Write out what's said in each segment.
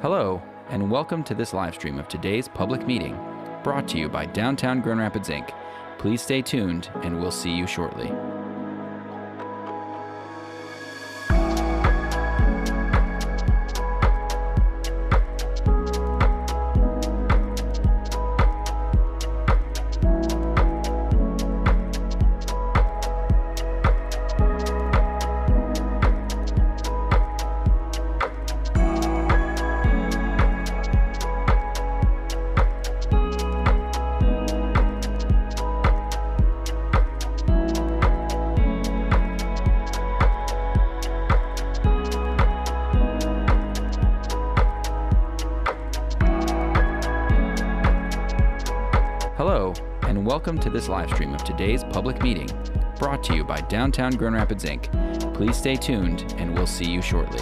Hello, and welcome to this live stream of today's public meeting, brought to you by Downtown Grand Rapids, Inc. Please stay tuned, and we'll see you shortly. Hello, and welcome to this live stream of today's public meeting, brought to you by Downtown Grand Rapids, Inc. Please stay tuned, and we'll see you shortly.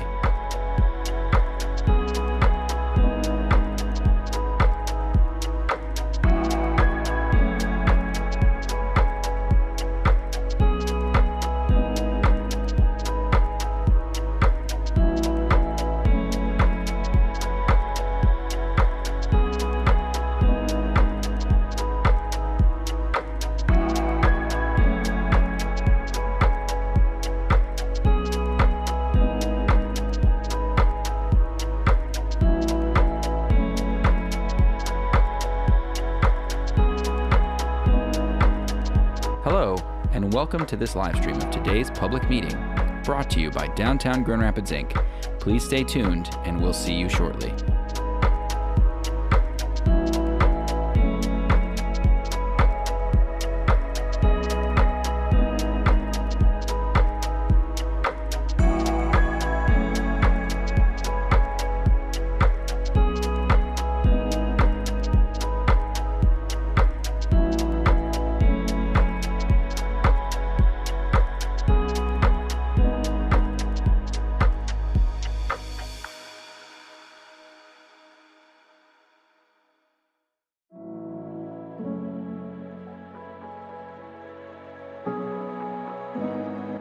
Hello, and welcome to this live stream of today's public meeting, brought to you by Downtown Grand Rapids, Inc. Please stay tuned, and we'll see you shortly.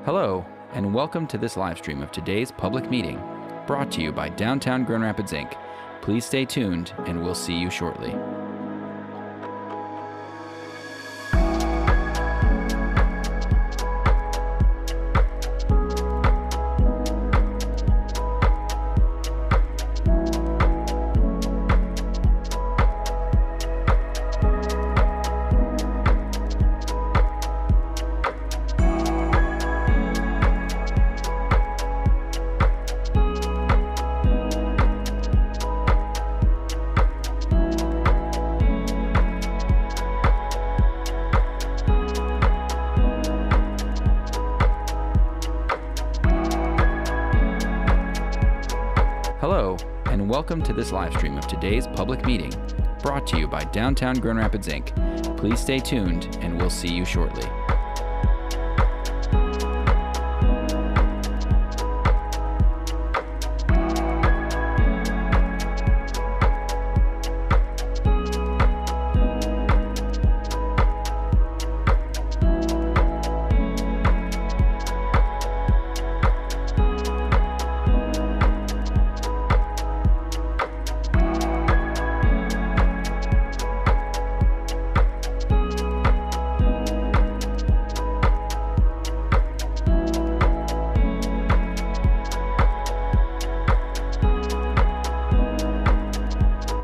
Hello, and welcome to this live stream of today's public meeting, brought to you by Downtown Grand Rapids, Inc. Please stay tuned, and we'll see you shortly. Hello, and welcome to this live stream of today's public meeting, brought to you by Downtown Grand Rapids, Inc. Please stay tuned, and we'll see you shortly.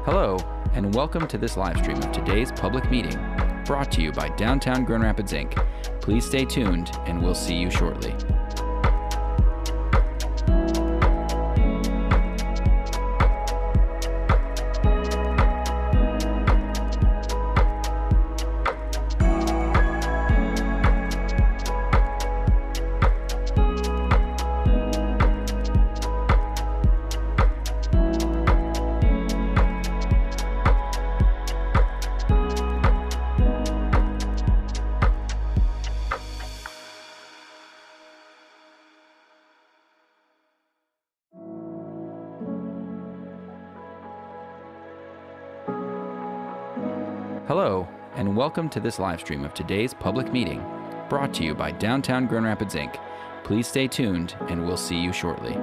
Hello, and welcome to this live stream of today's public meeting, brought to you by Downtown Grand Rapids, Inc. Please stay tuned, and we'll see you shortly. Hello, and welcome to this live stream of today's public meeting, brought to you by Downtown Grand Rapids, Inc. Please stay tuned, and we'll see you shortly.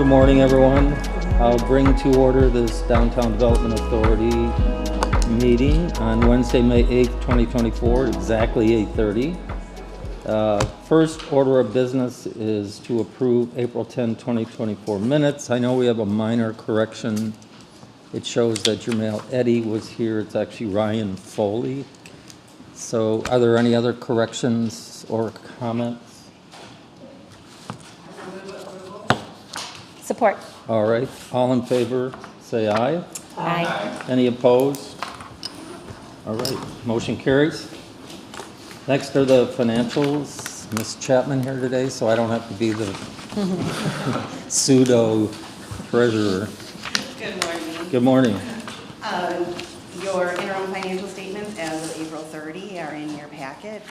Good morning, everyone. I'll bring to order this Downtown Development Authority meeting on Wednesday, May 8th, 2024, exactly 8:30. First order of business is to approve April 10, 2024 minutes. I know we have a minor correction. It shows that Jermail Eddy was here. It's actually Ryan Foley. So are there any other corrections or comments? Support. All right, all in favor, say aye. Aye. Any opposed? All right, motion carries. Next are the financials. Ms. Chapman here today, so I don't have to be the pseudo treasurer. Good morning. Good morning. Your interim financial statements as of April 30 are in your packet.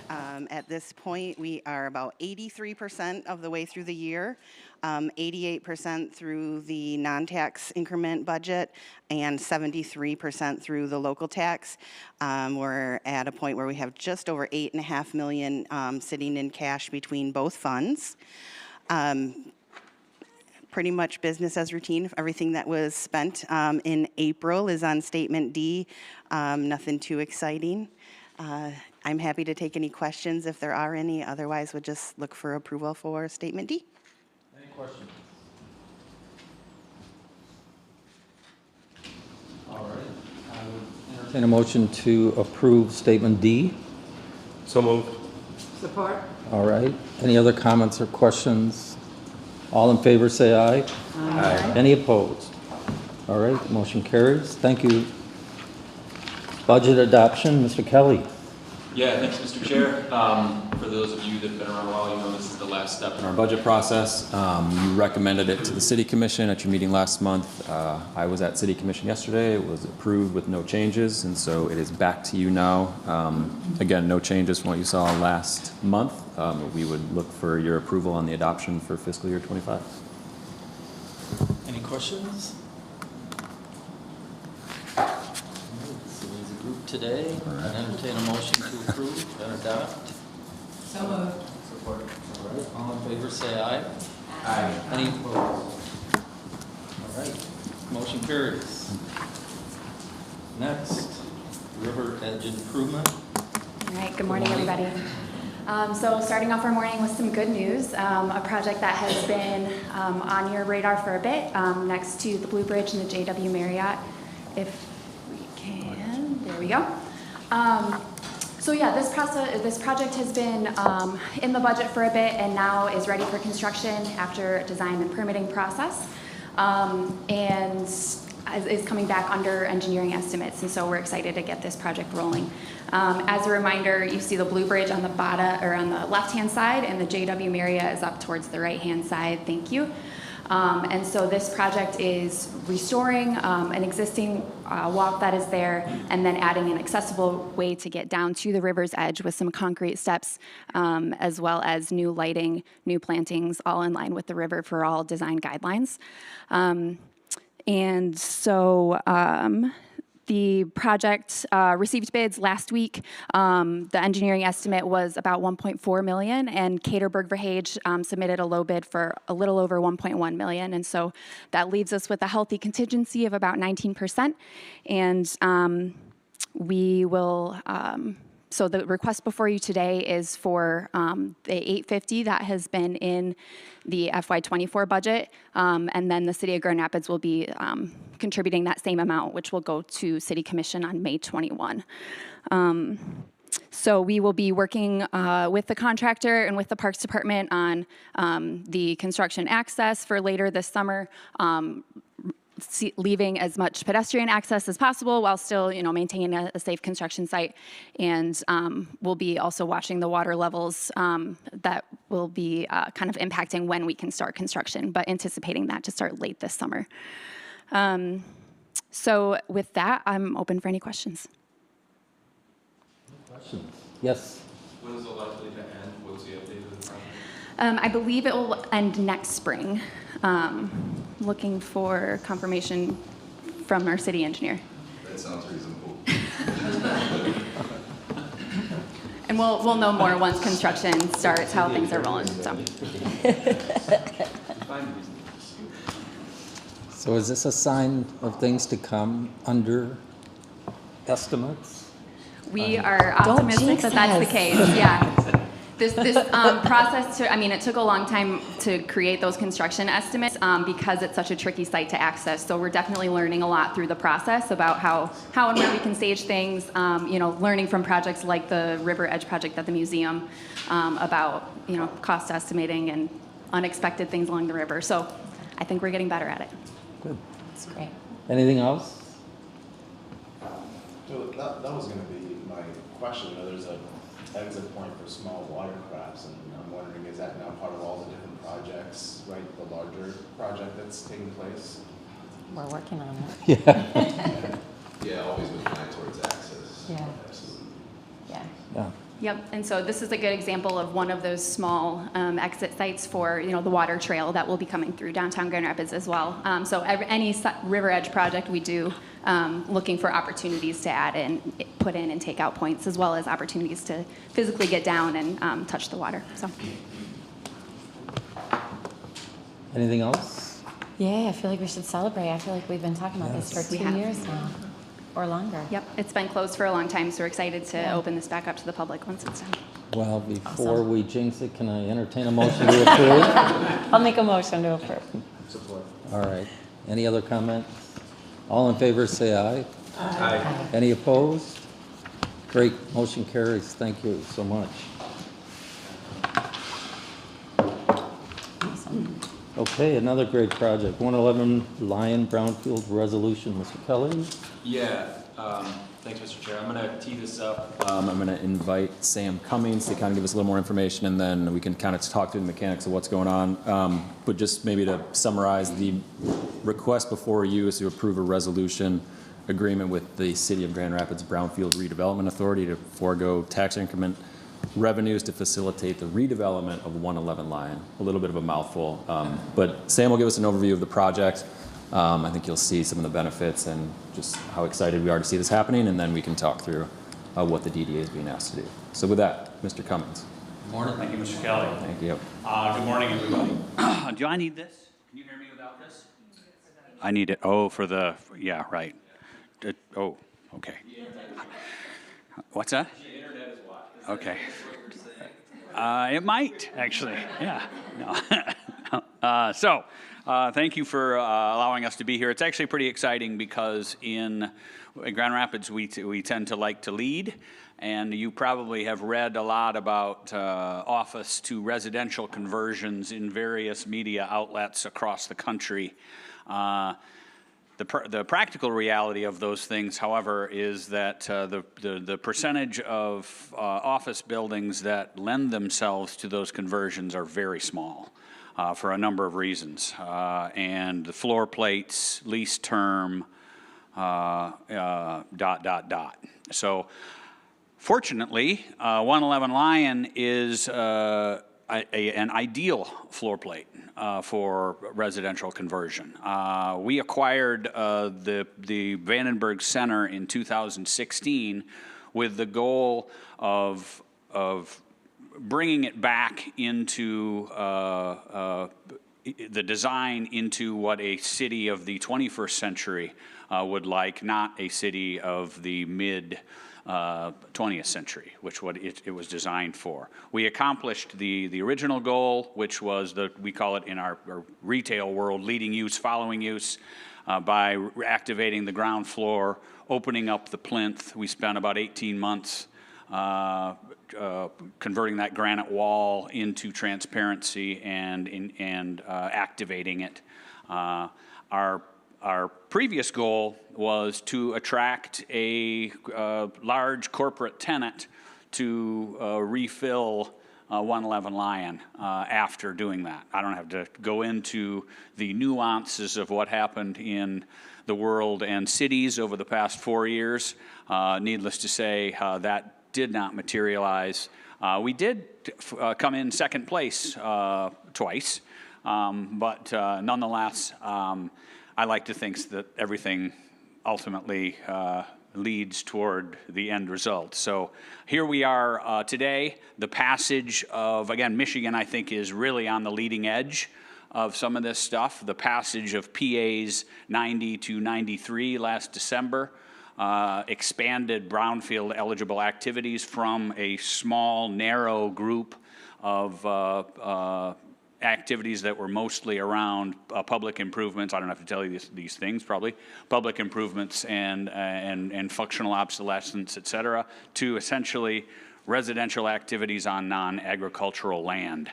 At this point, we are about 83% of the way through the year, 88% through the non-tax increment budget, and 73% through the local tax. We're at a point where we have just over $8.5 million sitting in cash between both funds. Pretty much business as routine. Everything that was spent in April is on Statement D. Nothing too exciting. I'm happy to take any questions if there are any. Otherwise, we'll just look for approval for Statement D. Any questions? All right. I would entertain a motion to approve Statement D. So moved. Support. All right. Any other comments or questions? All in favor, say aye. Aye. Any opposed? All right, motion carries. Thank you. Budget adoption, Mr. Kelly. Yeah, thanks, Mr. Chair. For those of you that have been around a while, you know this is the last step in our budget process. You recommended it to the City Commission at your meeting last month. I was at City Commission yesterday. It was approved with no changes, and so it is back to you now. Again, no changes from what you saw last month. We would look for your approval on the adoption for fiscal year 25. Any questions? So as a group today, I entertain a motion to approve and adopt. So moved. Support. All right, all in favor, say aye. Aye. Any opposed? All right, motion carries. Next, River Edge Improvement. All right, good morning, everybody. So starting off our morning with some good news, a project that has been on your radar for a bit, next to the Blue Bridge and the JW Marriott. If we can, there we go. So yeah, this project has been in the budget for a bit and now is ready for construction after design and permitting process, and is coming back under engineering estimates, and so we're excited to get this project rolling. As a reminder, you see the Blue Bridge on the bottom or on the left-hand side, and the JW Marriott is up towards the right-hand side. Thank you. And so this project is restoring an existing walk that is there, and then adding an accessible way to get down to the river's edge with some concrete steps, as well as new lighting, new plantings, all in line with the River for All design guidelines. And so the project received bids last week. The engineering estimate was about $1.4 million, and Caterberg Verhage submitted a low bid for a little over $1.1 million. And so that leaves us with a healthy contingency of about 19%. And we will... So the request before you today is for the $850 that has been in the FY24 budget, and then the City of Grand Rapids will be contributing that same amount, which will go to City Commission on May 21. So we will be working with the contractor and with the Parks Department on the construction access for later this summer, leaving as much pedestrian access as possible while still, maintaining a safe construction site. And we'll be also watching the water levels that will be kind of impacting when we can start construction, but anticipating that to start late this summer. So with that, I'm open for any questions. Questions? Yes. When is it likely to end? What's the update of the project? I believe it will end next spring. Looking for confirmation from our city engineer. That sounds reasonable. And we'll know more once construction starts, how things are rolling. So. So is this a sign of things to come under estimates? We are Don't optimistic jinx that that's the us. case, yeah. This process, it took a long time to create those construction estimates because it's such a tricky site to access. So we're definitely learning a lot through the process about how and where we can stage things, learning from projects like the River Edge project at the museum about, cost estimating and unexpected things along the river. So I think we're getting better at it. Good. That's great. Anything else? So that was going to be my question. There's an exit point for small watercrafts, and I'm wondering, is that now part of all the different projects, right? The larger project that's taking place? We're working on it. Yeah. Yeah, always with an eye towards access. Yeah. Absolutely. Yeah. Yeah. Yep, and so this is a good example of one of those small exit sites for the water trail that will be coming through downtown Grand Rapids as well. So any River Edge project we do, looking for opportunities to add in, put in and take out points, as well as opportunities to physically get down and touch the water. So Anything else? Yeah, I feel like we should celebrate. I feel like we've been talking about this Yes. for We 2 have. years now, or longer. yep, it's been closed for a long time, so we're excited to Yeah. open this back up to the public once it's done. Well, before Awesome. we jinx it, can I entertain a motion to approve? I'll make a motion to approve. Support. All right. Any other comments? All in favor, say aye. Aye. Any opposed? Great, motion carries. Thank you so much. Awesome. Okay, another great project, 111 Lion Brownfield Resolution. Mr. Kelly? Yeah, thanks, Mr. Chair. I'm going to tee this up. I'm going to invite Sam Cummings to kind of give us a little more information, and then we can kind of talk through the mechanics of what's going on. But just maybe to summarize, the request before you is to approve a resolution agreement with the City of Grand Rapids Brownfield Redevelopment Authority to forego tax increment revenues to facilitate the redevelopment of 111 Lion. A little bit of a mouthful, but Sam will give us an overview of the project. I think you'll see some of the benefits and just how excited we are to see this happening, and then we can talk through what the DDA is being asked to do. So with that, Mr. Cummings. Morning. Thank you, Mr. Kelly. Thank you. Good morning, everybody. Do I need this? Can you hear me without this? I need it. Oh, for the, yeah, right. Oh, okay. What's that? Okay. It might, actually, yeah. No. So, thank you for allowing us to be here. It's actually pretty exciting because in Grand Rapids, we tend to like to lead, and you probably have read a lot about office to residential conversions in various media outlets across the country. The practical reality of those things, however, is that the percentage of office buildings that lend themselves to those conversions are very small for a number of reasons. And the floor plates, lease term, ... So fortunately, 111 Lion is an ideal floor plate for residential conversion. We acquired the Vandenberg Center in 2016 with the goal of bringing it back into the design into what a city of the 21st century would like, not a city of the mid 20th century, which what it was designed for. We accomplished the original goal, which was we call it in our retail world, leading use, following use, by activating the ground floor, opening up the plinth. We spent about 18 months converting that granite wall into transparency and activating it. Our previous goal was to attract a large corporate tenant to refill 111 Lion after doing that. I don't have to go into the nuances of what happened in the world and cities over the past 4 years. Needless to say, that did not materialize. We did come in second place twice, but nonetheless, I like to think that everything ultimately leads toward the end result. So here we are today. The passage of, again, Michigan, I think, is really on the leading edge of some of this stuff. The passage of PAs 90 to 93 last December expanded brownfield eligible activities from a small, narrow group of activities that were mostly around public improvements. I don't have to tell you these things, probably. Public improvements and functional obsolescence, et cetera, to essentially residential activities on non-agricultural land,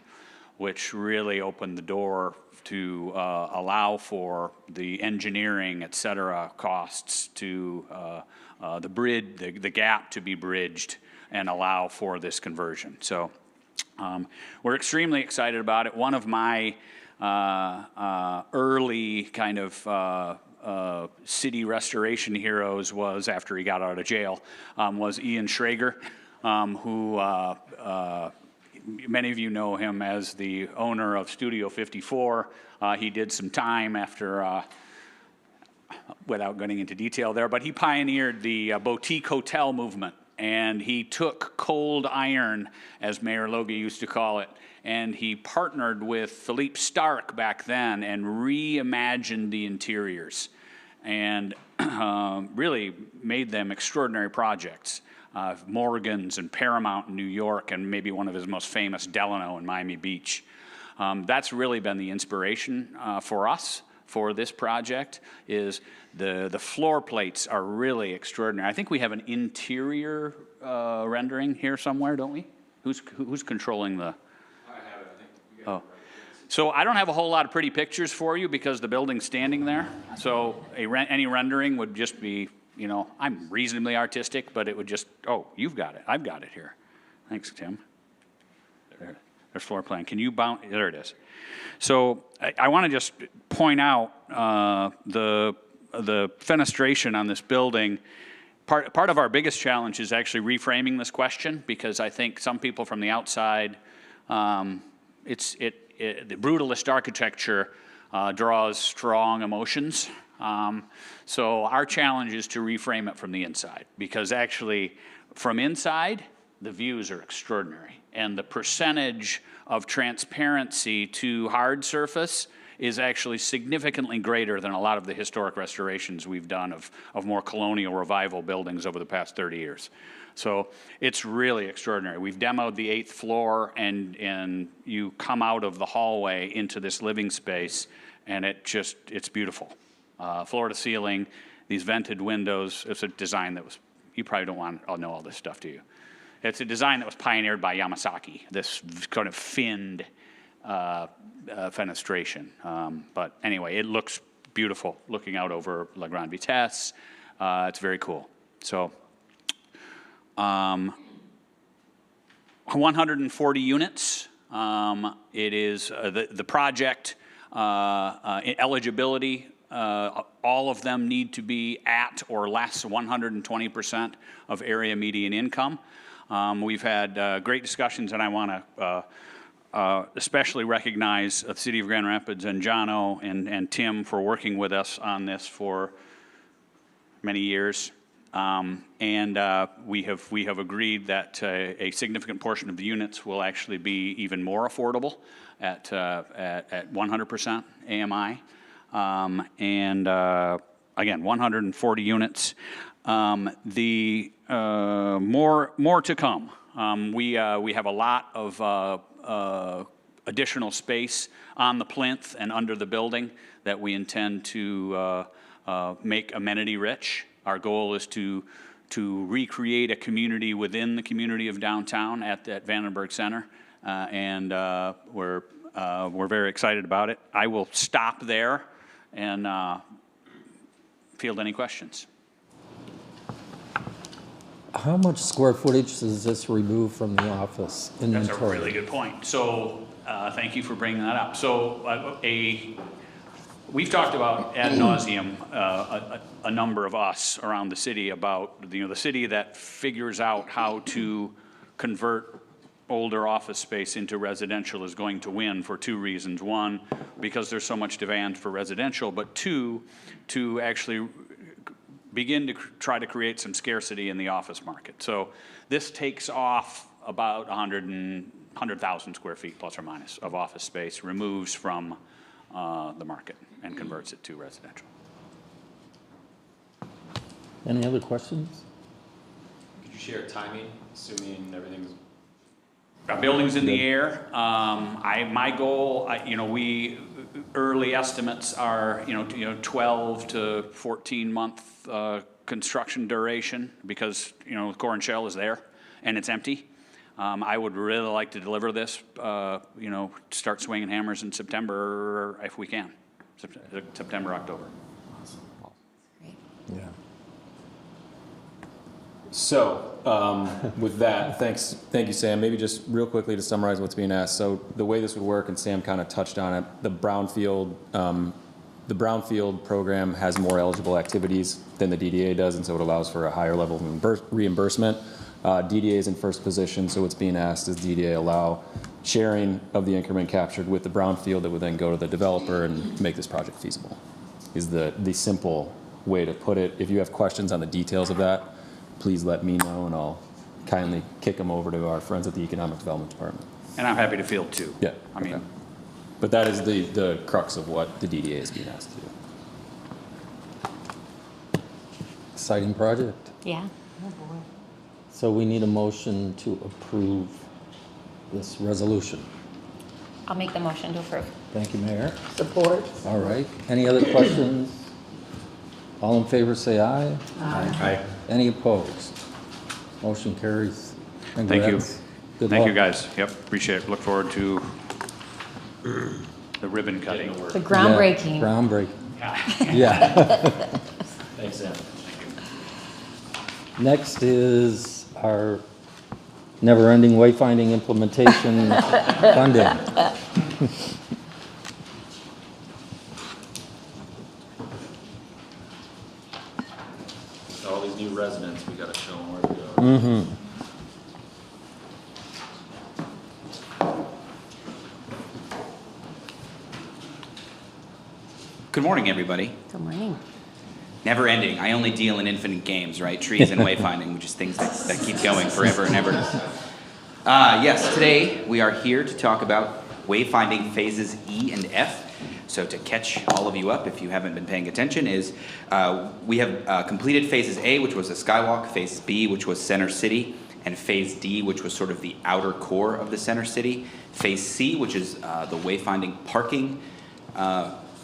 which really opened the door to allow for the engineering, et cetera, costs to the gap to be bridged and allow for this conversion. So we're extremely excited about it. One of my early kind of city restoration heroes was, after he got out of jail, was Ian Schrager, who many of you know him as the owner of Studio 54. He did some time after, without getting into detail there, but he pioneered the boutique hotel movement. And he took cold iron, as Mayor Logie used to call it, and he partnered with Philippe Starck back then and reimagined the interiors and really made them extraordinary projects. Morgan's and Paramount in New York, and maybe one of his most famous, Delano in Miami Beach. That's really been the inspiration for us for this project. Is the floor plates are really extraordinary. I think we have an interior rendering here somewhere, don't we? Who's controlling the? I have it. I think you got it. So I don't have a whole lot of pretty pictures for you because the building's standing there. So any rendering would just be, you know, I'm reasonably artistic, but it would just, oh, you've got it. I've got it here. Thanks, Tim. There's floor plan. Can you bounce? There it is. So I want to just point out the fenestration on this building. Part of our biggest challenge is actually reframing this question, because I think some people from the outside, the brutalist architecture draws strong emotions. So our challenge is to reframe it from the inside, because actually from inside, the views are extraordinary. And the percentage of transparency to hard surface is actually significantly greater than a lot of the historic restorations we've done of more colonial revival buildings over the past 30 years. So it's really extraordinary. We've demoed the 8th floor, and you come out of the hallway into this living space, and it's beautiful. Floor to ceiling, these vented windows. It's a design that was, you probably don't want to know all this stuff, do you? It's a design that was pioneered by Yamasaki, this kind of finned fenestration. But anyway, it looks beautiful looking out over La Grande Vitesse. It's very cool. So 140 units. It is the project eligibility. All of them need to be at or less 120% of area median income. We've had great discussions, and I want to especially recognize the City of Grand Rapids and Jono and Tim for working with us on this for many years. We have agreed that a significant portion of the units will actually be even more affordable at 100% AMI. Again, 140 units. More to come. We have a lot of additional space on the plinth and under the building that we intend to make amenity rich. Our goal is to recreate a community within the community of downtown at Vandenberg Center, and we're very excited about it. I will stop there and field any questions. How much square footage does this remove from the office inventory? That's a really good point. So thank you for bringing that up. So we've talked about ad nauseum, a number of us around the city about the city that figures out how to convert older office space into residential is going to win for two reasons. One, because there's so much demand for residential, but two, to actually begin to try to create some scarcity in the office market. So this takes off about 100,000 square feet plus or minus of office space, removes from the market and converts it to residential. Any other questions? Could you share timing, assuming everything's? Building's in the air. My goal, early estimates are, 12 to 14 month construction duration because, the core and shell is there and it's empty. I would really like to deliver this, start swinging hammers in September if we can. September, October. Yeah. So, with that, thank you, Sam. Maybe just real quickly to summarize what's being asked. So the way this would work, and Sam kind of touched on it, the brownfield program has more eligible activities than the DDA does, and so it allows for a higher level of reimbursement. DDA is in first position, so what's being asked is DDA allow sharing of the increment captured with the brownfield that would then go to the developer and make this project feasible, is the simple way to put it. If you have questions on the details of that, please let me know, and I'll kindly kick them over to our friends at the Economic Development Department. And I'm happy to field too. Yeah. Okay. But that is the crux of what the DDA is being asked to do. Exciting project. Yeah. So we need a motion to approve this resolution. I'll make the motion to approve. Thank you, Mayor. Support. All right. Any other questions? All in favor, say aye. Aye. Any opposed? Motion carries. Thank you. Congrats. Good Thank you, luck. guys. Yep, appreciate it. Look forward to the ribbon cutting. The groundbreaking. Yeah, groundbreaking. Yeah. Thanks, Sam. Next is our never-ending wayfinding implementation funding. All these new residents, we gotta show them where to go. Mm-hmm. Good morning, everybody. Good morning. Never ending. I only deal in infinite games, right? Trees and wayfinding, which is things that keep going forever and ever. Yes, today we are here to talk about wayfinding phases E and F. So to catch all of you up, if you haven't been paying attention, is we have completed phases A, which was the Skywalk, phase B, which was Center City, and phase D, which was sort of the outer core of the Center City. Phase C, which is the wayfinding parking,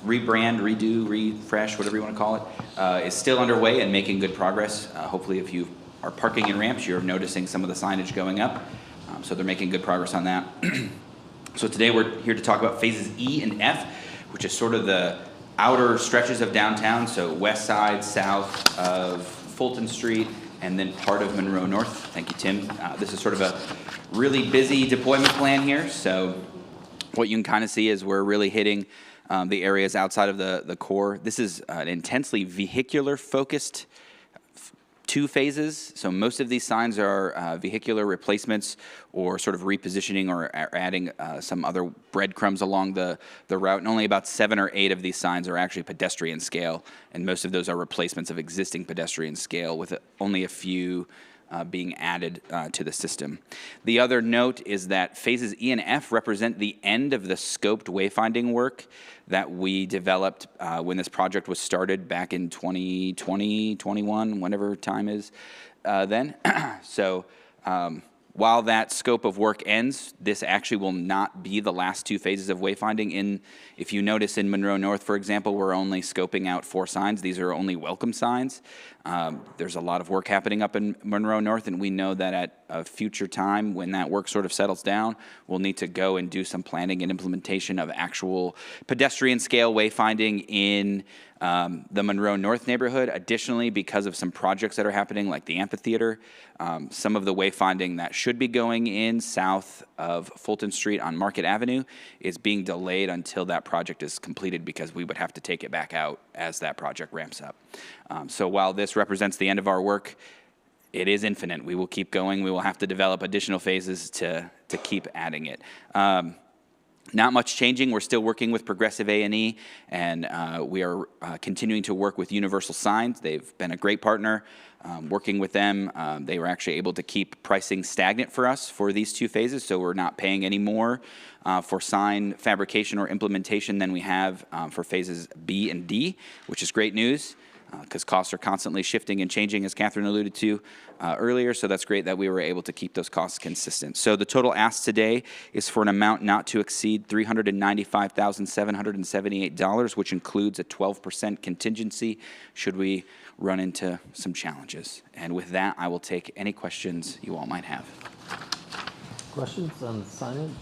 rebrand, redo, refresh, whatever you want to call it, is still underway and making good progress. Hopefully if you are parking in ramps, you're noticing some of the signage going up. So they're making good progress on that. So today we're here to talk about phases E and F, which is sort of the outer stretches of downtown, so west side, south of Fulton Street, and then part of Monroe North. Thank you, Tim. This is sort of a really busy deployment plan here. So what you can kind of see is we're really hitting the areas outside of the core. This is an intensely vehicular focused 2 phases. So most of these signs are vehicular replacements or sort of repositioning or adding some other breadcrumbs along the route. And only about 7 or 8 of these signs are actually pedestrian scale. And most of those are replacements of existing pedestrian scale, with only a few being added to the system. The other note is that phases E and F represent the end of the scoped wayfinding work that we developed when this project was started back in 2020, 21, whenever time is then. So while that scope of work ends, this actually will not be the last 2 phases of wayfinding. If you notice in Monroe North, for example, we're only scoping out 4 signs. These are only welcome signs. There's a lot of work happening up in Monroe North, and we know that at a future time, when that work sort of settles down, we'll need to go and do some planning and implementation of actual pedestrian scale wayfinding in the Monroe North neighborhood. Additionally, because of some projects that are happening, like the amphitheater, some of the wayfinding that should be going in south of Fulton Street on Market Avenue is being delayed until that project is completed, because we would have to take it back out as that project ramps up. So while this represents the end of our work, it is infinite. We will keep going. We will have to develop additional phases to keep adding it. Not much changing. We're still working with Progressive A&E, and we are continuing to work with Universal Signs. They've been a great partner. Working with them, they were actually able to keep pricing stagnant for us for these 2 phases, so we're not paying any more for sign fabrication or implementation than we have for phases B and D, which is great news, because costs are constantly shifting and changing, as Catherine alluded to earlier, so that's great that we were able to keep those costs consistent. So the total ask today is for an amount not to exceed $395,778, which includes a 12% contingency should we run into some challenges. And with that, I will take any questions you all might have. Questions on the signage?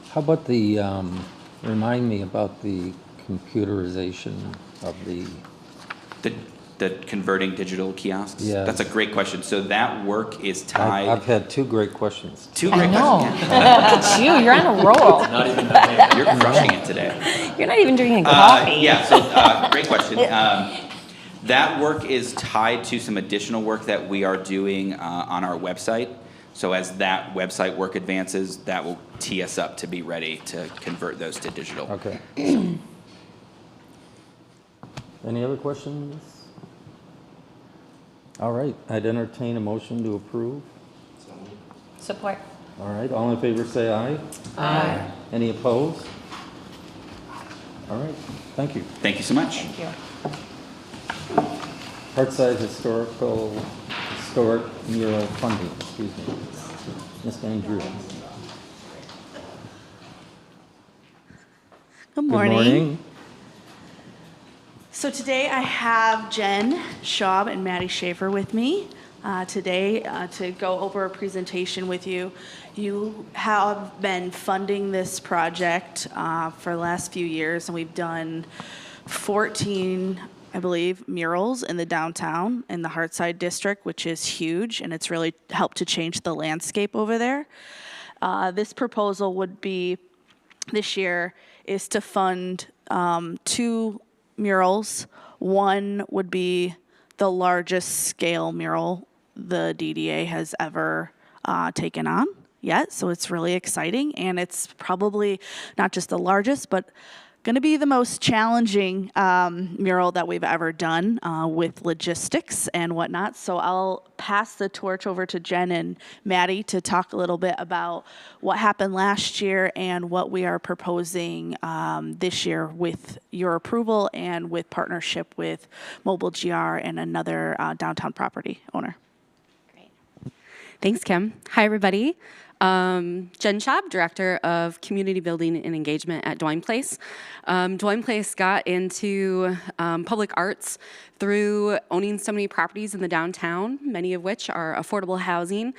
How about the, remind me about the computerization of the, The converting digital kiosks? Yes. That's a great question. So that work is tied. I've had 2 great questions. 2 I great know. questions. Look at you. You're on a roll. Not even that. You're crushing it today. You're not even drinking coffee. Yeah, so great question. That work is tied to some additional work that we are doing on our website. So as that website work advances, that will tee us up to be ready to convert those to digital. Okay. Any other questions? All right, I'd entertain a motion to approve. Support. All right, all in favor say aye. Aye. Any opposed? All right, thank you. Thank you so much. Thank you. Hartside Historic Mural Funding, excuse me. Ms. Van Druren. Good morning. Good morning. So today I have Jen Schaub and Maddie Schaefer with me today to go over a presentation with you. You have been funding this project for the last few years, and we've done 14, I believe, murals in the downtown in the Hartside district, which is huge, and it's really helped to change the landscape over there. This proposal would be, this year, is to fund 2 murals. One would be the largest scale mural the DDA has ever taken on yet, so it's really exciting, and it's probably not just the largest, but going to be the most challenging mural that we've ever done with logistics and whatnot. So I'll pass the torch over to Jen and Maddie to talk a little bit about what happened last year and what we are proposing this year with your approval and with partnership with Mobile GR and another downtown property owner. Great. Thanks, Kim. Hi, everybody. Jen Schaub, Director of Community Building and Engagement at Dwayne Place. Dwayne Place got into public arts through owning so many properties in the downtown, many of which are affordable housing,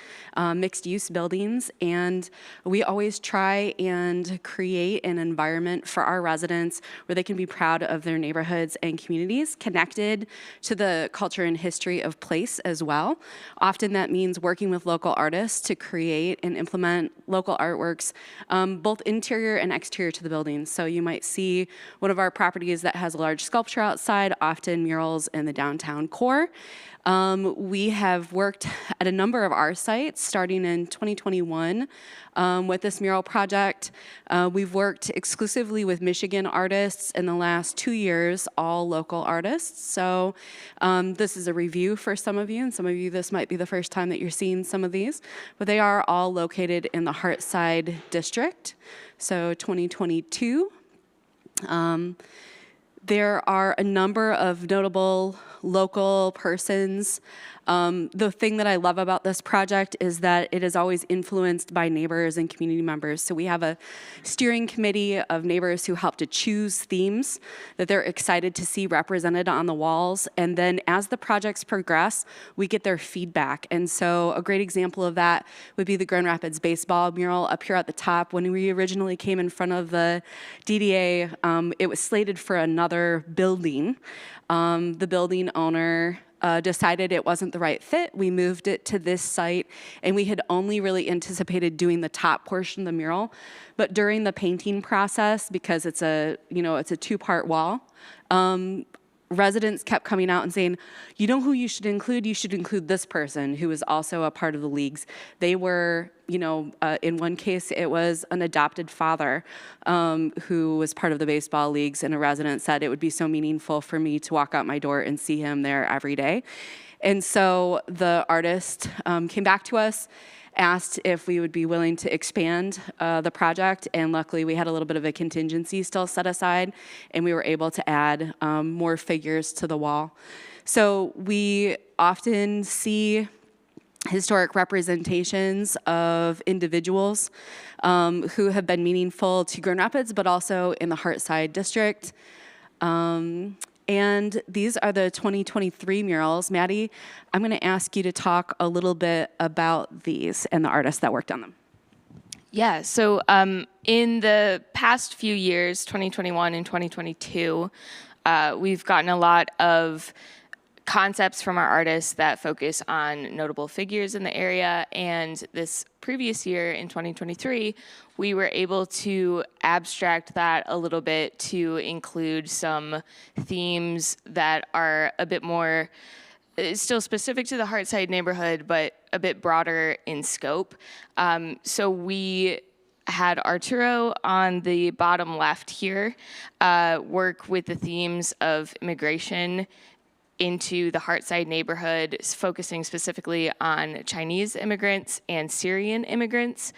mixed-use buildings, and we always try and create an environment for our residents where they can be proud of their neighborhoods and communities, connected to the culture and history of place as well. Often that means working with local artists to create and implement local artworks, both interior and exterior to the buildings. So you might see one of our properties that has a large sculpture outside, often murals in the downtown core. We have worked at a number of our sites starting in 2021 with this mural project. We've worked exclusively with Michigan artists in the last 2 years, all local artists. So this is a review for some of you, and some of you this might be the first time that you're seeing some of these, but they are all located in the Hartside district, so 2022. There are a number of notable local persons. The thing that I love about this project is that it is always influenced by neighbors and community members. So we have a steering committee of neighbors who help to choose themes that they're excited to see represented on the walls. And then as the projects progress, we get their feedback. And so a great example of that would be the Grand Rapids baseball mural up here at the top. When we originally came in front of the DDA, it was slated for another building. The building owner decided it wasn't the right fit. We moved it to this site, and we had only really anticipated doing the top portion of the mural. But during the painting process, because it's a 2-part wall, residents kept coming out and saying, you know who you should include? You should include this person who is also a part of the leagues. They were, in one case, it was an adopted father who was part of the baseball leagues, and a resident said it would be so meaningful for me to walk out my door and see him there every day. And so the artist came back to us, asked if we would be willing to expand the project, and luckily we had a little bit of a contingency still set aside, and we were able to add more figures to the wall. So we often see historic representations of individuals who have been meaningful to Grand Rapids, but also in the Hartside District. And these are the 2023 murals. Maddie, I'm going to ask you to talk a little bit about these and the artists that worked on them. Yeah, so in the past few years, 2021 and 2022, we've gotten a lot of concepts from our artists that focus on notable figures in the area, and this previous year in 2023, we were able to abstract that a little bit to include some themes that are a bit more still specific to the Hartside neighborhood, but a bit broader in scope. So we had Arturo on the bottom left here work with the themes of immigration into the Hartside neighborhood, focusing specifically on Chinese immigrants and Syrian immigrants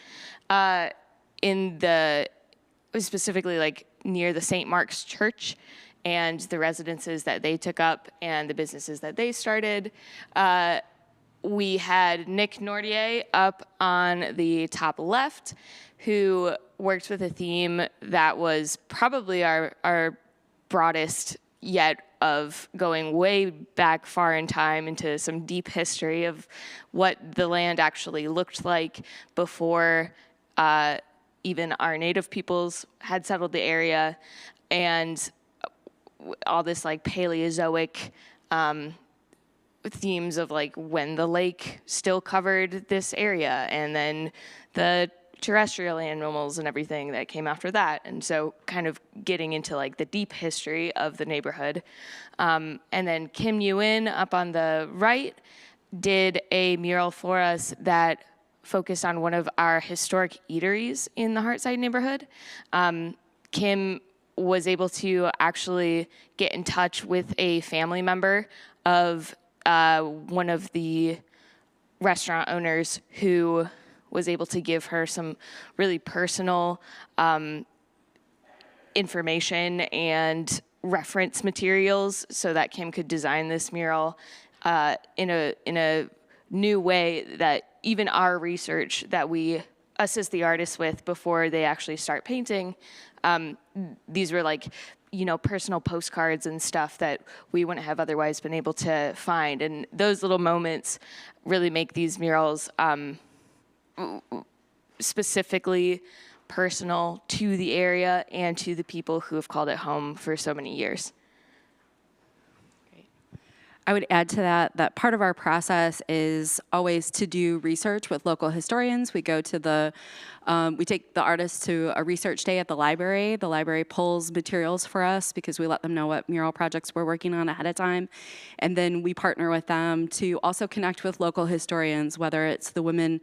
specifically like near the St. Mark's Church and the residences that they took up and the businesses that they started. We had Nick Nordier up on the top left, who worked with a theme that was probably our broadest yet, of going way back far in time into some deep history of what the land actually looked like before even our native peoples had settled the area, and all this like Paleozoic themes of like when the lake still covered this area, and then the terrestrial animals and everything that came after that. And so kind of getting into like the deep history of the neighborhood. And then Kim Nguyen up on the right did a mural for us that focused on one of our historic eateries in the Hartside neighborhood. Kim was able to actually get in touch with a family member of one of the restaurant owners who was able to give her some really personal information and reference materials so that Kim could design this mural in a new way that even our research that we assist the artists with before they actually start painting, these were like, personal postcards and stuff that we wouldn't have otherwise been able to find. And those little moments really make these murals specifically personal to the area and to the people who have called it home for so many years. I would add to that part of our process is always to do research with local historians. We go to we take the artists to a research day at the library. The library pulls materials for us because we let them know what mural projects we're working on ahead of time. And then we partner with them to also connect with local historians, whether it's the Women's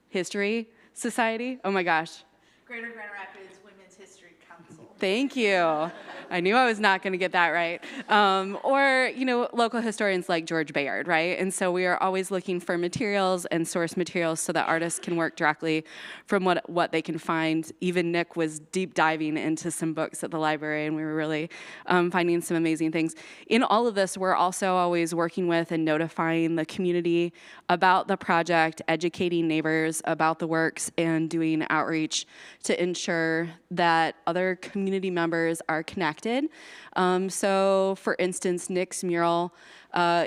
History Society. Oh my gosh. Greater Grand Rapids Women's History Council. Thank you. I knew I was not going to get that right. Or, local historians like George Bayard, right? And so we are always looking for materials and source materials so that artists can work directly from what they can find. Even Nick was deep diving into some books at the library, and we were really finding some amazing things. In all of this, we're also always working with and notifying the community about the project, educating neighbors about the works, and doing outreach to ensure that other community members are connected. So, for instance, Nick's mural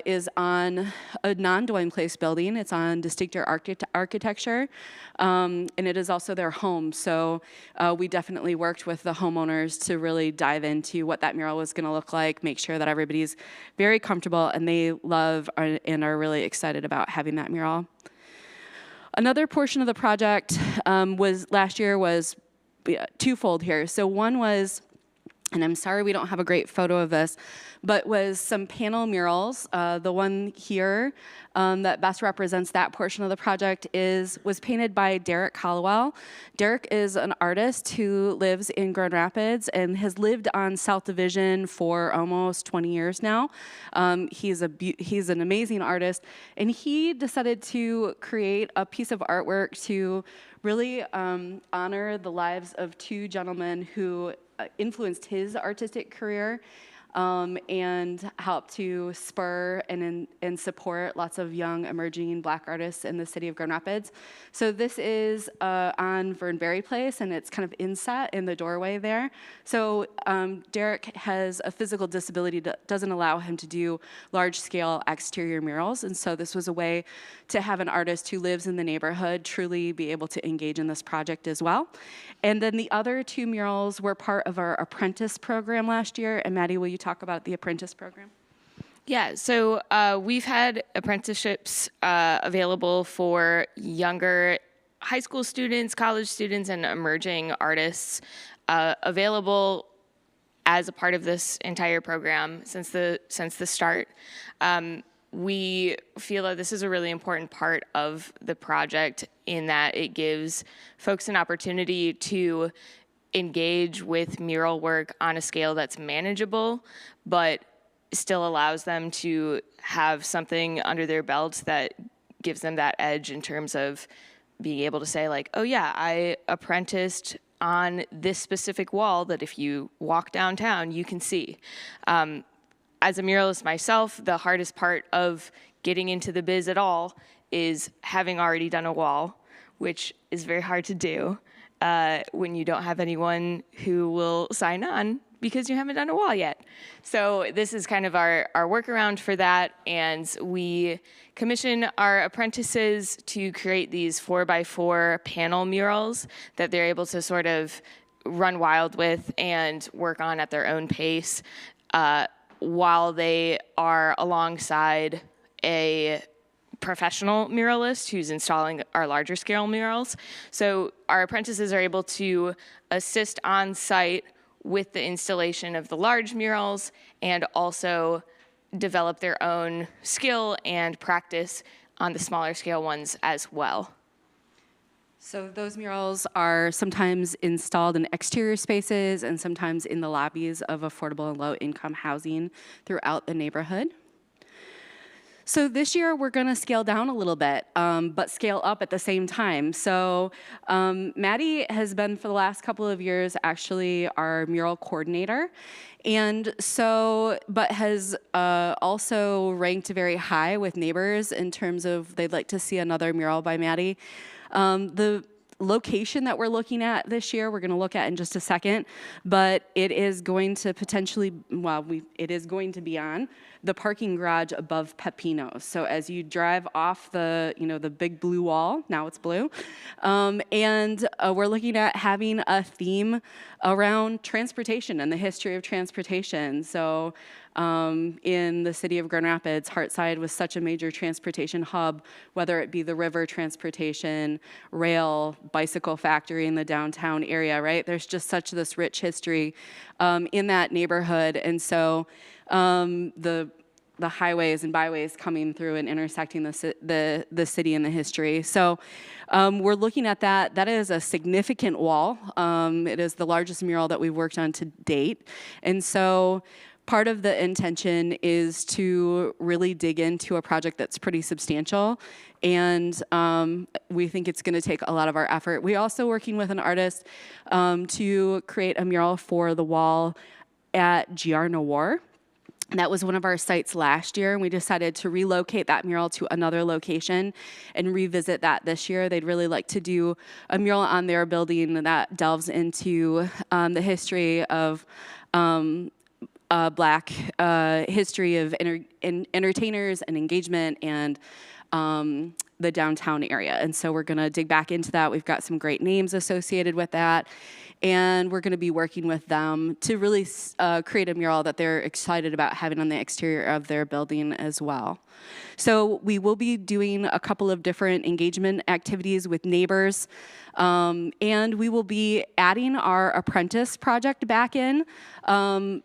is on a non-Doyne Place building. It's on Distinctor Architecture, and it is also their home. So we definitely worked with the homeowners to really dive into what that mural was going to look like, make sure that everybody's very comfortable and they love and are really excited about having that mural. Another portion of the project was last year was twofold here. So one was and I'm sorry we don't have a great photo of this, but was some panel murals. The one here that best represents that portion of the project was painted by Derek Hollowell. Derek is an artist who lives in Grand Rapids and has lived on South Division for almost 20 years now. He's an amazing artist, and he decided to create a piece of artwork to really honor the lives of two gentlemen who influenced his artistic career and helped to spur and support lots of young emerging Black artists in the city of Grand Rapids. So this is on Vernberry Place, and it's kind of inset in the doorway there. So Derek has a physical disability that doesn't allow him to do large-scale exterior murals, and so this was a way to have an artist who lives in the neighborhood truly be able to engage in this project as well. And then the other two murals were part of our apprentice program last year. And Maddie, will you talk about the apprentice program? Yeah, so we've had apprenticeships available for younger high school students, college students, and emerging artists available as a part of this entire program since the start. We feel that this is a really important part of the project in that it gives folks an opportunity to engage with mural work on a scale that's manageable, but still allows them to have something under their belts that gives them that edge in terms of being able to say, like, oh yeah, I apprenticed on this specific wall that if you walk downtown, you can see. As a muralist myself, the hardest part of getting into the biz at all is having already done a wall, which is very hard to do when you don't have anyone who will sign on because you haven't done a wall yet. So this is kind of our workaround for that, and we commission our apprentices to create these 4x4 panel murals that they're able to sort of run wild with and work on at their own pace while they are alongside a professional muralist who's installing our larger scale murals. So our apprentices are able to assist on site with the installation of the large murals and also develop their own skill and practice on the smaller scale ones as well. So those murals are sometimes installed in exterior spaces and sometimes in the lobbies of affordable and low-income housing throughout the neighborhood. So this year we're going to scale down a little bit, but scale up at the same time. So Maddie has been for the last couple of years actually our mural coordinator, and so but has also ranked very high with neighbors in terms of they'd like to see another mural by Maddie. The location that we're looking at this year, we're going to look at in just a second, but it is going to potentially, it is going to be on the parking garage above Pepino's. So as you drive off the big blue wall, now it's blue, and we're looking at having a theme around transportation and the history of transportation. So in the city of Grand Rapids, Hartside was such a major transportation hub, whether it be the river transportation, rail, bicycle factory in the downtown area, right? There's just such this rich history in that neighborhood. And so the highways and byways coming through and intersecting the city and the history. So we're looking at that. That is a significant wall. It is the largest mural that we've worked on to date. And so part of the intention is to really dig into a project that's pretty substantial, and we think it's going to take a lot of our effort. We're also working with an artist to create a mural for the wall at Giarno War. That was one of our sites last year, and we decided to relocate that mural to another location and revisit that this year. They'd really like to do a mural on their building that delves into the history of Black history of entertainers and engagement and the downtown area. And so we're going to dig back into that. We've got some great names associated with that. And we're going to be working with them to really create a mural that they're excited about having on the exterior of their building as well. So we will be doing a couple of different engagement activities with neighbors. And we will be adding our apprentice project back in. So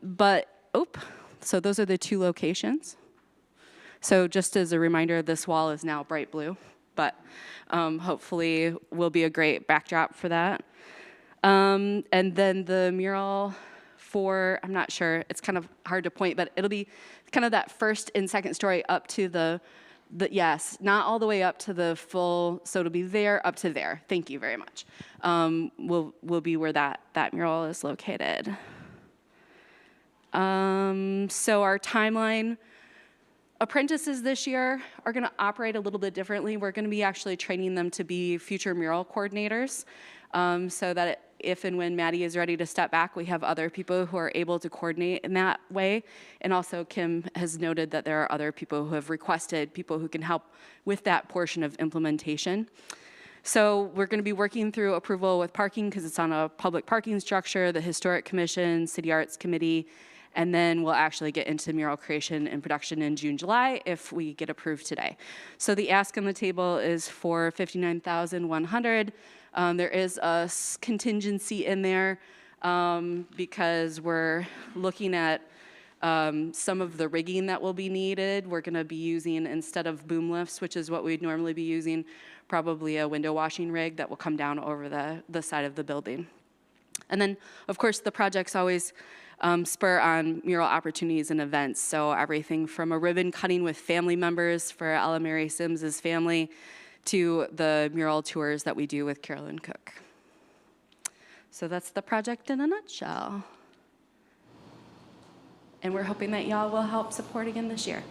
those are the two locations. So just as a reminder, this wall is now bright blue, but hopefully will be a great backdrop for that. And then the mural for, I'm not sure, it's kind of hard to point, but it'll be kind of that first and second story up to yes, not all the way up to the full, so it'll be there up to there. Thank you very much. Will be where that mural is located. So our timeline, apprentices this year are going to operate a little bit differently. We're going to be actually training them to be future mural coordinators, so that if and when Maddie is ready to step back, we have other people who are able to coordinate in that way. And also Kim has noted that there are other people who have requested people who can help with that portion of implementation. So we're going to be working through approval with parking because it's on a public parking structure, the Historic Commission, City Arts Committee, and then we'll actually get into mural creation and production in June, July if we get approved today. So the ask on the table is for $59,100. There is a contingency in there because we're looking at some of the rigging that will be needed. We're going to be using, instead of boom lifts, which is what we'd normally be using, probably a window washing rig that will come down over the side of the building. And then, of course, the projects always spur on mural opportunities and events. So everything from a ribbon cutting with family members for Ella Mary Sims's family to the mural tours that we do with Carolyn Cook. So that's the project in a nutshell. And we're hoping that y'all will help support again this year.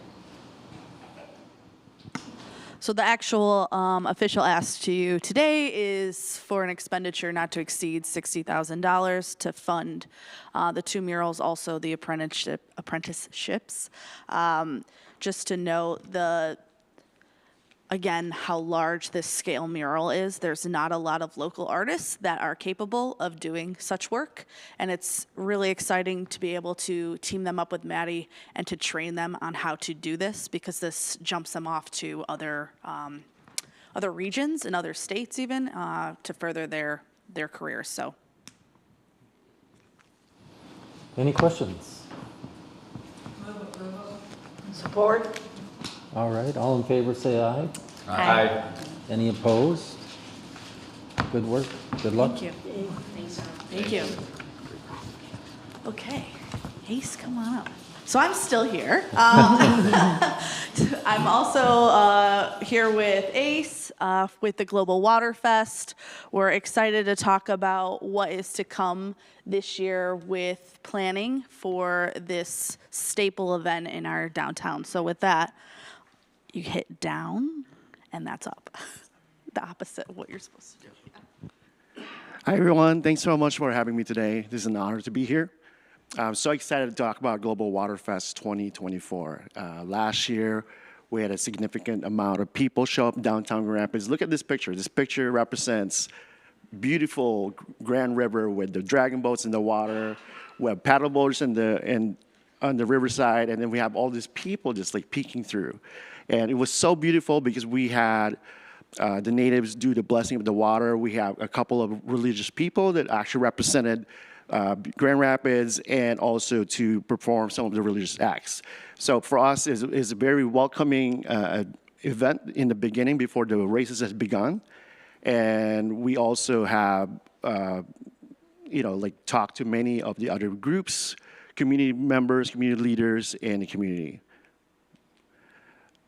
So the actual official ask to you today is for an expenditure not to exceed $60,000 to fund the two murals, also the apprenticeships. Just to note again, how large this scale mural is. There's not a lot of local artists that are capable of doing such work, and it's really exciting to be able to team them up with Maddie and to train them on how to do this, because this jumps them off to other regions and other states even to further their careers. So, Any questions? Support. All right, all in favor say aye. Aye. Any opposed? Good work, good luck. thank you. Thank you. Okay, Ace, come on up. So I'm still here. I'm also here with Ace with the Global Water Fest. We're excited to talk about what is to come this year with planning for this staple event in our downtown. So with that, you hit down and that's up. The opposite of what you're supposed to do. Hi, everyone. Thanks so much for having me today. This is an honor to be here. I'm so excited to talk about Global Water Fest 2024. Last year, we had a significant amount of people show up in downtown Grand Rapids. Look at this picture. This picture represents beautiful Grand River with the dragon boats in the water. We have paddle boats on the riverside, and then we have all these people just like peeking through. And it was so beautiful because we had the natives do the blessing of the water. We have a couple of religious people that actually represented Grand Rapids and also to perform some of the religious acts. So for us, it's a very welcoming event in the beginning before the races has begun. And we also have, talked to many of the other groups, community members, community leaders in the community.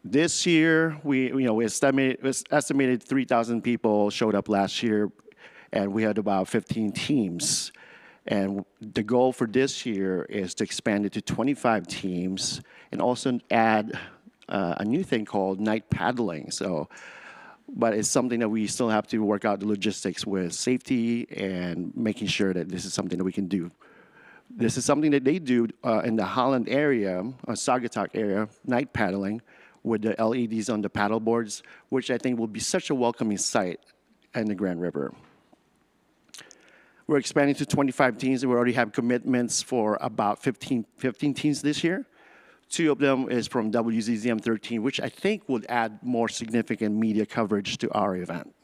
This year, we estimated 3,000 people showed up last year, and we had about 15 teams. And the goal for this year is to expand it to 25 teams and also add a new thing called night paddling. But it's something that we still have to work out the logistics with safety and making sure that this is something that we can do. This is something that they do in the Holland area, Saugatuck area, night paddling, with the LEDs on the paddle boards, which I think will be such a welcoming sight in the Grand River. We're expanding to 25 teams, and we already have commitments for about 15 teams this year. 2 of them is from WZZM 13, which I think would add more significant media coverage to our event.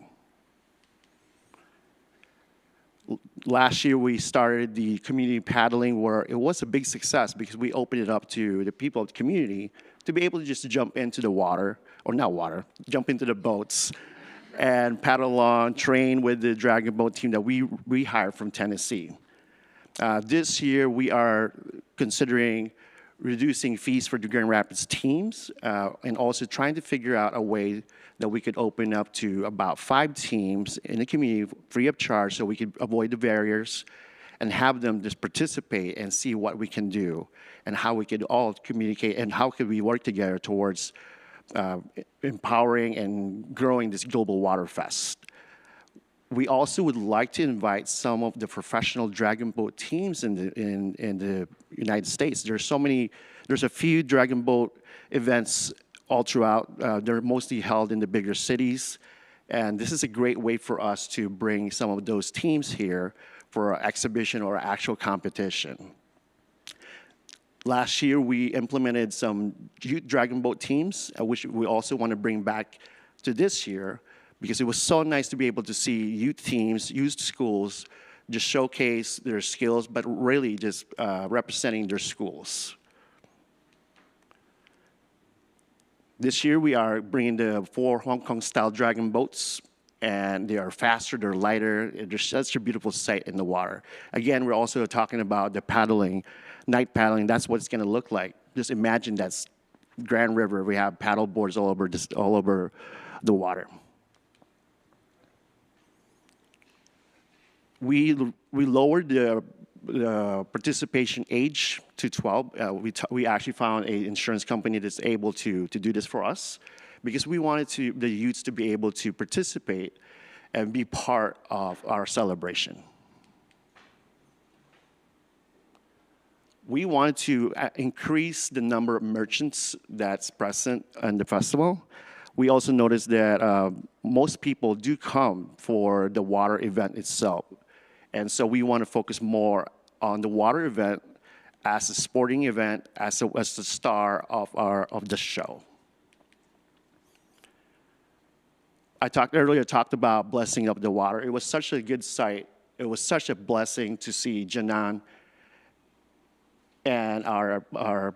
Last year, we started the community paddling, where it was a big success because we opened it up to the people of the community to be able to just jump into the water, or not water, jump into the boats and paddle along, train with the Dragon Boat team that we hired from Tennessee. This year, we are considering reducing fees for the Grand Rapids teams, and also trying to figure out a way that we could open up to about 5 teams in the community free of charge, so we could avoid the barriers and have them just participate and see what we can do and how we could all communicate and how could we work together towards empowering and growing this Global Water Fest. We also would like to invite some of the professional Dragon Boat teams in the United States. There's a few Dragon Boat events all throughout. They're mostly held in the bigger cities. And this is a great way for us to bring some of those teams here for an exhibition or actual competition. Last year, we implemented some youth Dragon Boat teams, which we also want to bring back to this year, because it was so nice to be able to see youth teams, youth schools, just showcase their skills, but really just representing their schools. This year, we are bringing the 4 Hong Kong-style Dragon Boats, and they are faster, they're lighter, they're such a beautiful sight in the water. Again, we're also talking about the paddling, night paddling. That's what it's going to look like. Just imagine that's Grand River. We have paddle boards all over the water. We lowered the participation age to 12. We actually found an insurance company that's able to do this for us, because we wanted the youths to be able to participate and be part of our celebration. We wanted to increase the number of merchants that's present in the festival. We also noticed that most people do come for the water event itself. And so we want to focus more on the water event as a sporting event, as the star of the show. I talked about blessing of the water. It was such a good sight. It was such a blessing to see Janan and our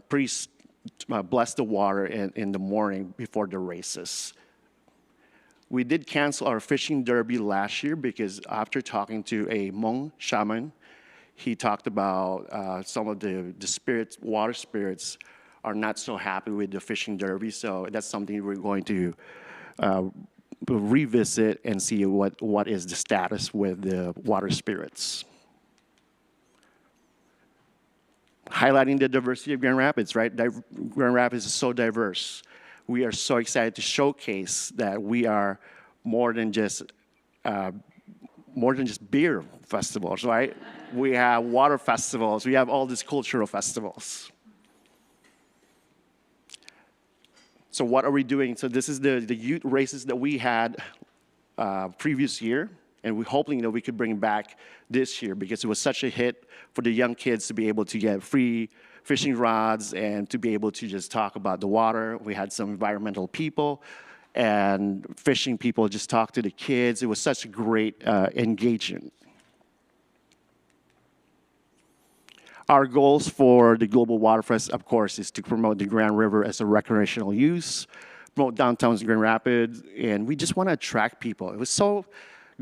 priest bless the water in the morning before the races. We did cancel our fishing derby last year because after talking to a Hmong shaman, he talked about some of the water spirits are not so happy with the fishing derby. So that's something we're going to revisit and see what is the status with the water spirits. Highlighting the diversity of Grand Rapids, right? Grand Rapids is so diverse. We are so excited to showcase that we are more than just beer festivals, right? We have water festivals. We have all these cultural festivals. So what are we doing? So this is the youth races that we had previous year, and we're hoping that we could bring back this year because it was such a hit for the young kids to be able to get free fishing rods and to be able to just talk about the water. We had some environmental people and fishing people just talk to the kids. It was such a great engagement. Our goals for the Global Water Fest, of course, is to promote the Grand River as a recreational use, promote downtown Grand Rapids, and we just want to attract people. It was so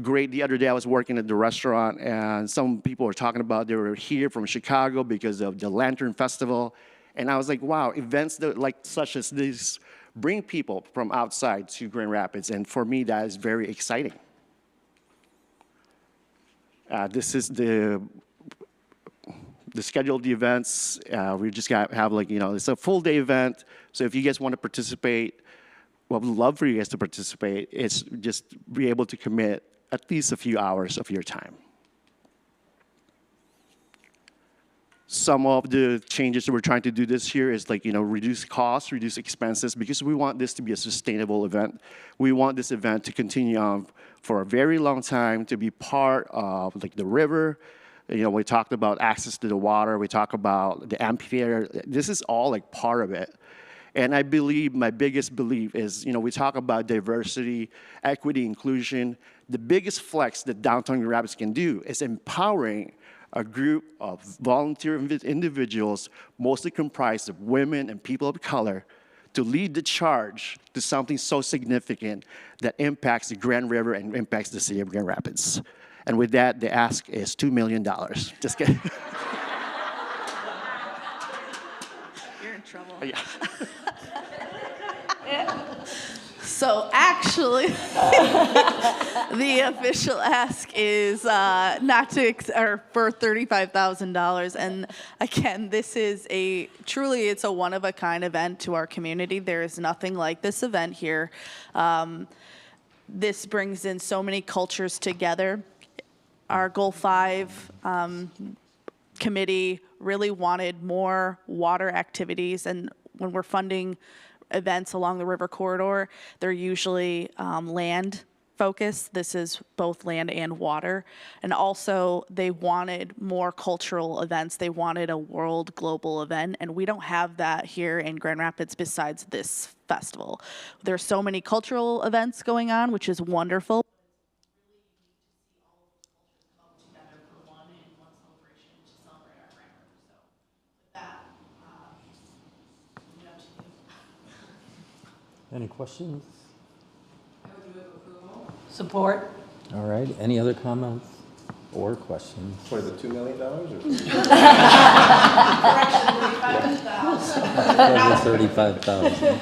great. The other day I was working at the restaurant, and some people were talking about they were here from Chicago because of the Lantern Festival, and I was like, wow, events like such as this bring people from outside to Grand Rapids, and for me, that is very exciting. This is the schedule of the events. We just have it's a full day event. So if you guys want to participate, well, we'd love for you guys to participate. It's just be able to commit at least a few hours of your time. Some of the changes that we're trying to do this year is like, reduce costs, reduce expenses, because we want this to be a sustainable event. We want this event to continue on for a very long time, to be part of like the river. We talked about access to the water. We talk about the amphitheater. This is all like part of it. And I believe, my biggest belief is, we talk about diversity, equity, inclusion. The biggest flex that downtown Grand Rapids can do is empowering a group of volunteer individuals, mostly comprised of women and people of color, to lead the charge to something so significant that impacts the Grand River and impacts the city of Grand Rapids. And with that, the ask is $2 million. Just kidding. You're in trouble. Yeah. So actually, the official ask is not to for $35,000. And again, this is it's a one-of-a-kind event to our community. There is nothing like this event here. This brings in so many cultures together. Our Goal 5 committee really wanted more water activities, and when we're funding events along the river corridor, they're usually land focused. This is both land and water. And also they wanted more cultural events. They wanted a world global event, and we don't have that here in Grand Rapids besides this festival. There's so many cultural events going on, which is wonderful. Any questions? Support. All right, any other comments or questions? For the $2 million or? $35,000.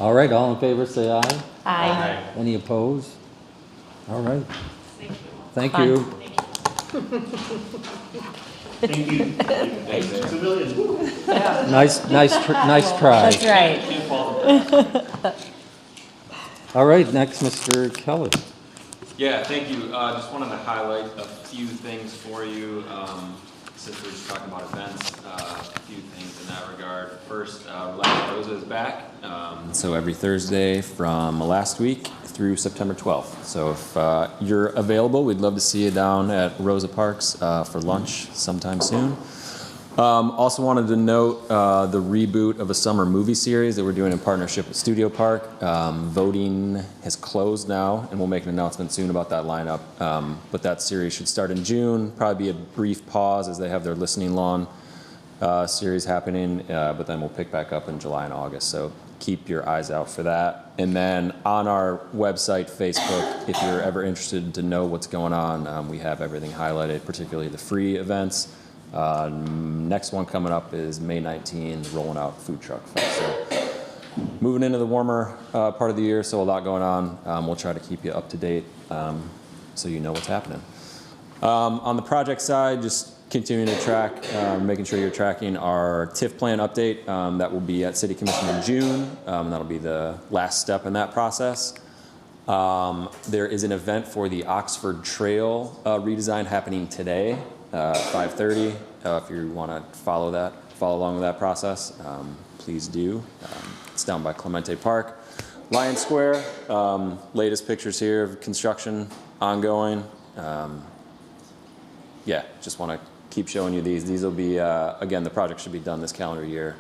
All right, all in favor, say aye. Aye. Any opposed? All right. Thank Fun. you. Thank you. Thanks. $2 million. Nice try. That's right. All right, next, Mr. Kelly. Yeah, thank you. Just wanted to highlight a few things for you, since we're just talking about events, a few things in that regard. First, Relax Rosa is back. So every Thursday from last week through September 12th. So if you're available, we'd love to see you down at Rosa Parks for lunch sometime soon. Also wanted to note the reboot of a summer movie series that we're doing in partnership with Studio Park. Voting has closed now, and we'll make an announcement soon about that lineup. But that series should start in June, probably be a brief pause as they have their Listening Lawn series happening, but then we'll pick back up in July and August. So keep your eyes out for that. And then on our website, Facebook, if you're ever interested to know what's going on, we have everything highlighted, particularly the free events. Next one coming up is May 19, rolling out Food Truck Fest. So moving into the warmer part of the year, so a lot going on. We'll try to keep you up to date so you know what's happening. On the project side, just continuing to track, making sure you're tracking our TIF plan update that will be at City Commission in June. That'll be the last step in that process. There is an event for the Oxford Trail redesign happening today. 5:30. If you want to follow along with that process, please do. It's down by Clemente Park. Lion Square, latest pictures here of construction ongoing. Yeah, just want to keep showing you these. These will be, again, the project should be done this calendar year.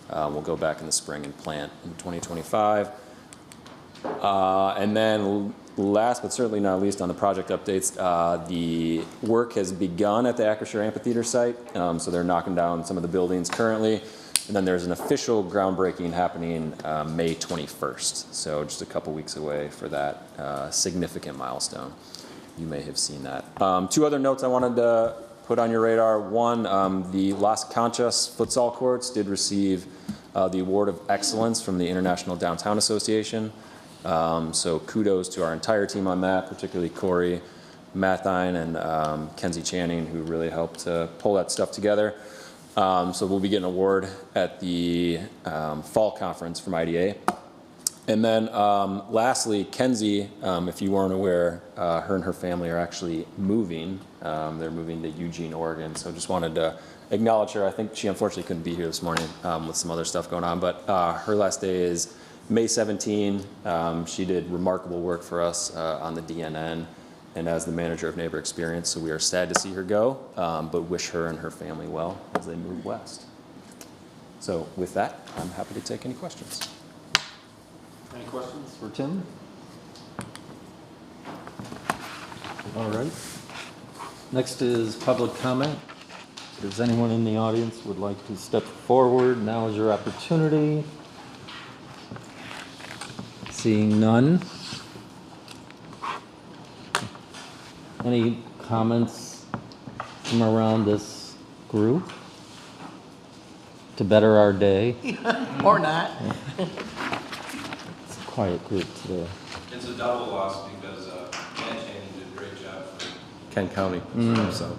We'll go back in the spring and plant in 2025. And then last but certainly not least on the project updates, the work has begun at the Acrisure Amphitheater site. So they're knocking down some of the buildings currently. And then there's an official groundbreaking happening May 21st. So just a couple weeks away for that significant milestone. You may have seen that. Two other notes I wanted to put on your radar. One, the Las Conchas futsal courts did receive the Award of Excellence from the International Downtown Association. So kudos to our entire team on that, particularly Corey Mathine and Kenzie Channing, who really helped pull that stuff together. So we'll be getting an award at the fall conference from IDA. And then lastly, Kenzie, if you weren't aware, her and her family are actually moving. They're moving to Eugene, Oregon. So just wanted to acknowledge her. I think she unfortunately couldn't be here this morning with some other stuff going on, but her last day is May 17. She did remarkable work for us on the DNN and as the manager of Neighbor Experience, so we are sad to see her go, but wish her and her family well as they move west. So with that, I'm happy to take any questions. Any questions for Tim? All right. Next is public comment. Does anyone in the audience would like to step forward? Now is your opportunity. Seeing none. Any comments from around this group to better our day? Or not. It's a quiet group today. It's a double loss because Ken Channing did a great job for Kent County, so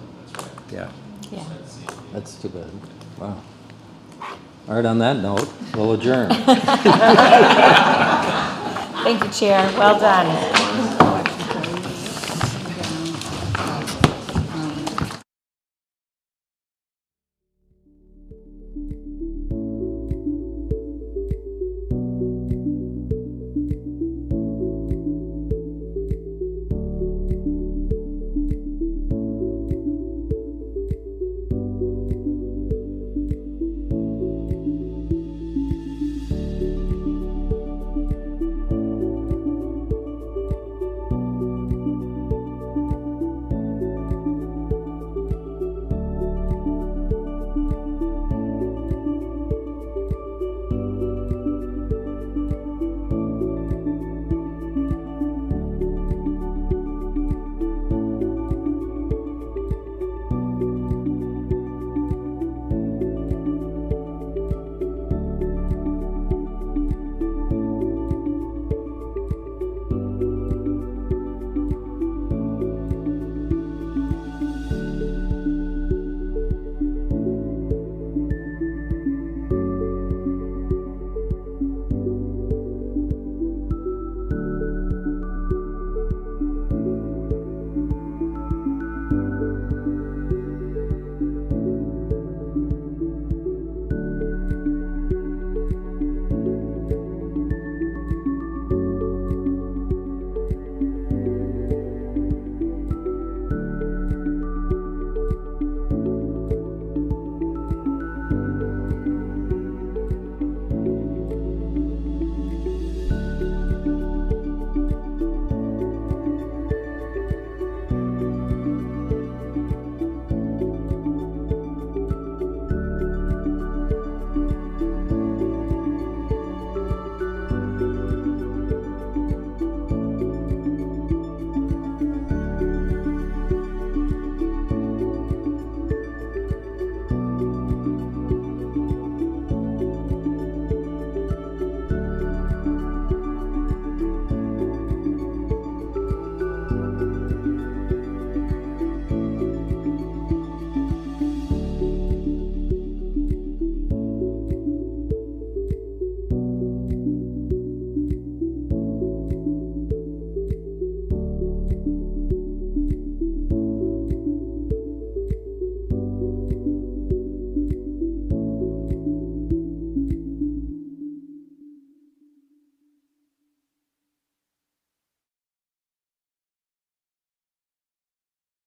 yeah. Yeah. That's too bad. Wow. All right, on that note, we'll adjourn. Thank you, Chair. Well done.